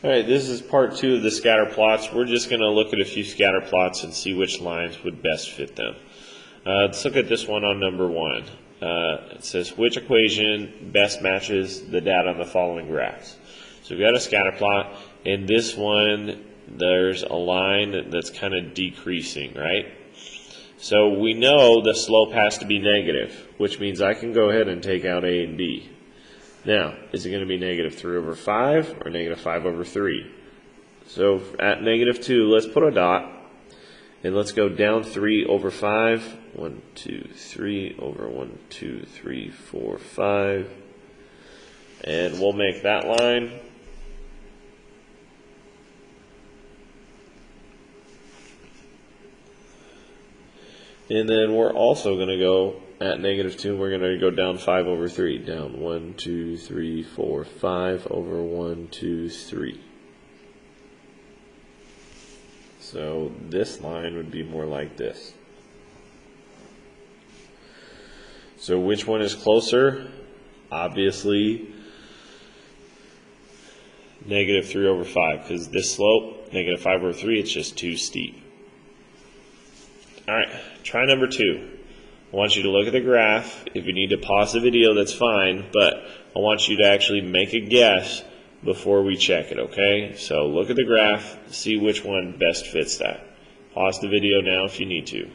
All right, this is part 2 of the scatter plots. We're just going to look at a few scatter plots and see which lines would best fit them. Let's look at this one on number 1. It says, which equation best matches the data on the following graphs? So we've got a scatter plot. In this one, there's a line that's kind of decreasing, right? So we know the slope has to be negative, which means I can go ahead and take out A and B. Now, is it going to be negative 3 over 5 or negative 5 over 3? So at negative 2, let's put a dot, and let's go down 3 over 5. 1, 2, 3 over 1, 2, 3, 4, 5. And we'll make that line. And then we're also going to go at negative 2, we're going to go down 5 over 3. Down 1, 2, 3, 4, 5 over 1, 2, 3. So this line would be more like this. So which one is closer? Obviously, negative 3 over 5, because this slope, negative 5 over 3, it's just too steep. All right, try number 2. I want you to look at the graph. If you need to pause the video, that's fine, but I want you to actually make a guess before we check it, okay? So look at the graph, see which one best fits that. Pause the video now if you need to.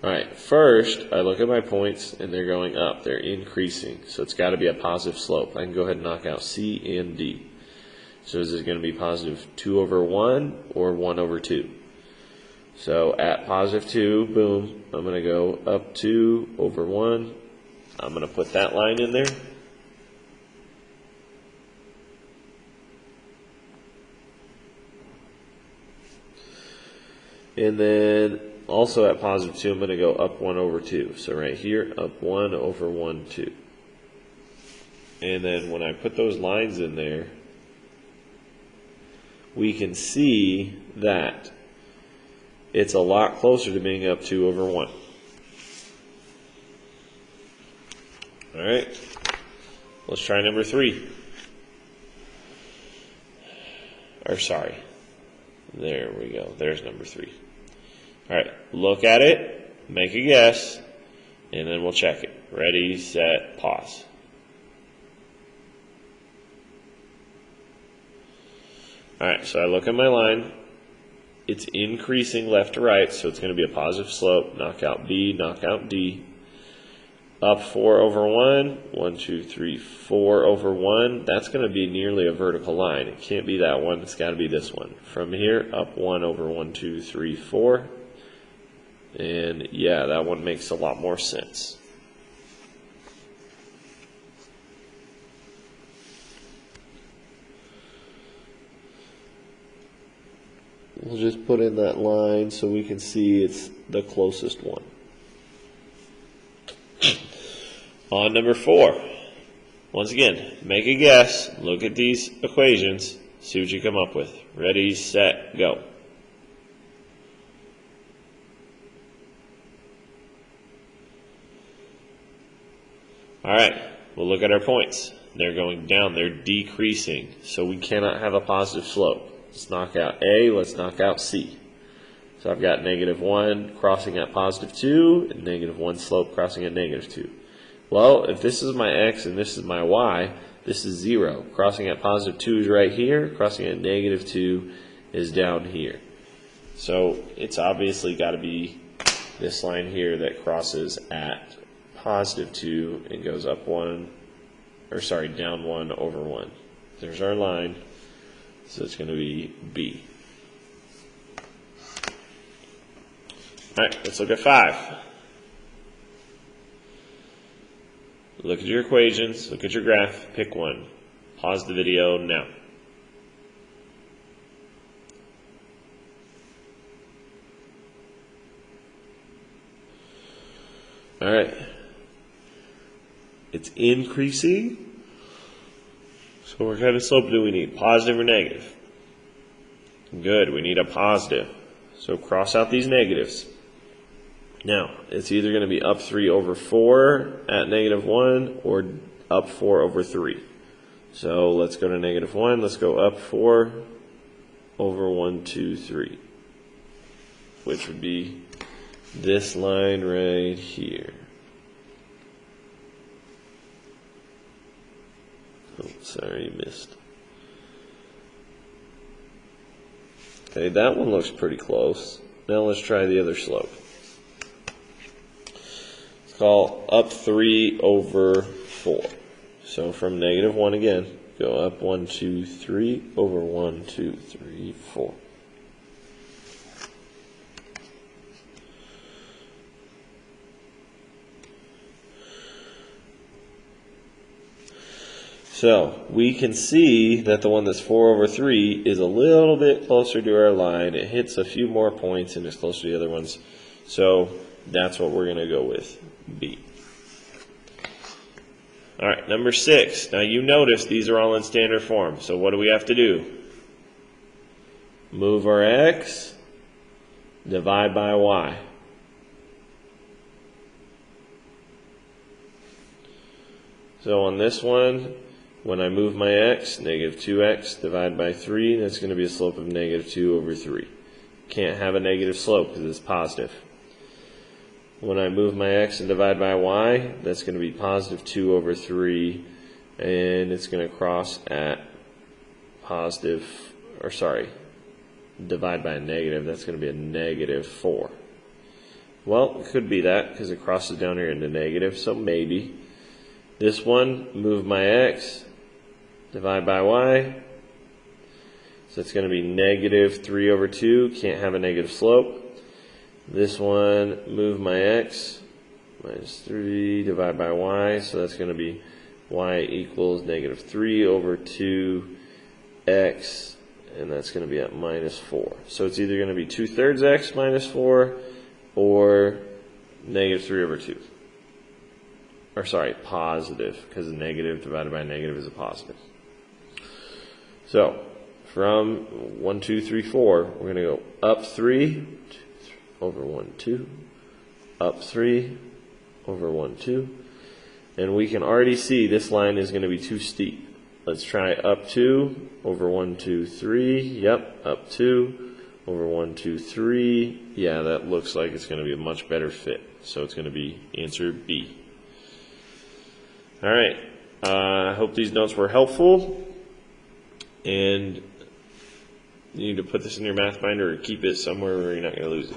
All right, first, I look at my points, and they're going up. They're increasing, so it's got to be a positive slope. I can go ahead and knock out C and D. So is it going to be positive 2 over 1 or 1 over 2? So at positive 2, boom, I'm going to go up 2 over 1. I'm going to put that line in there. And then also at positive 2, I'm going to go up 1 over 2. So right here, up 1 over 1, 2. And then when I put those lines in there, we can see that it's a lot closer to being up 2 over 1. All right, let's try number 3. Or sorry, there we go. There's number 3. All right, look at it, make a guess, and then we'll check it. Ready, set, pause. All right, so I look at my line. It's increasing left to right, so it's going to be a positive slope. Knock out B, knock out D. Up 4 over 1. 1, 2, 3, 4 over 1. That's going to be nearly a vertical line. It can't be that one. It's got to be this one. From here, up 1 over 1, 2, 3, 4. And yeah, that one makes a lot more sense. We'll just put in that line so we can see it's the closest one. On number 4, once again, make a guess, look at these equations, see what you come up with. Ready, set, go. All right, we'll look at our points. They're going down, they're decreasing, so we cannot have a positive slope. Let's knock out A, let's knock out C. So I've got negative 1 crossing at positive 2, and negative 1 slope crossing at negative 2. Well, if this is my X and this is my Y, this is 0. Crossing at positive 2 is right here, crossing at negative 2 is down here. So it's obviously got to be this line here that crosses at positive 2 and goes up 1, or sorry, down 1 over 1. There's our line. So it's going to be B. All right, let's look at 5. Look at your equations, look at your graph, pick one. Pause the video now. All right. It's increasing. So what kind of slope do we need? Positive or negative? Good, we need a positive. So cross out these negatives. Now, it's either going to be up 3 over 4 at negative 1 or up 4 over 3. So let's go to negative 1. Let's go up 4 over 1, 2, 3, which would be this line right here. Oh, sorry, missed. Okay, that one looks pretty close. Now let's try the other slope. Let's call up 3 over 4. So from negative 1 again, go up 1, 2, 3 over 1, 2, 3, 4. So we can see that the one that's 4 over 3 is a little bit closer to our line. It hits a few more points and is closer to the other ones. So that's what we're going to go with, B. All right, number 6. Now you notice these are all in standard form. So what do we have to do? Move our x, divide by y. So on this one, when I move my x, negative 2x divided by 3, that's going to be a slope of negative 2 over 3. Can't have a negative slope because it's positive. When I move my x and divide by y, that's going to be positive 2 over 3, and it's going to cross at divide by a negative, that's going to be a negative 4. Well, it could be that because it crosses down here into negative, so maybe. This one, move my x, divide by y, so it's going to be negative 3 over 2, can't have a negative slope. This one, move my x, minus 3, divide by y, so that's going to be y equals negative 3 over 2x, and that's going to be at minus 4. So it's either going to be 2/3 x minus 4 or negative 3 over 2. Or sorry, positive, because a negative divided by a negative is a positive. So from 1, 2, 3, 4, we're going to go up 3 over 1, 2, up 3 over 1, 2, and we can already see this line is going to be too steep. Let's try up 2 over 1, 2, 3. Yep, up 2 over 1, 2, 3. Yeah, that looks like it's going to be a much better fit. So it's going to be answer B. All right. I hope these notes were helpful. And you need to put this in your math binder or keep it somewhere where you're not going to lose it.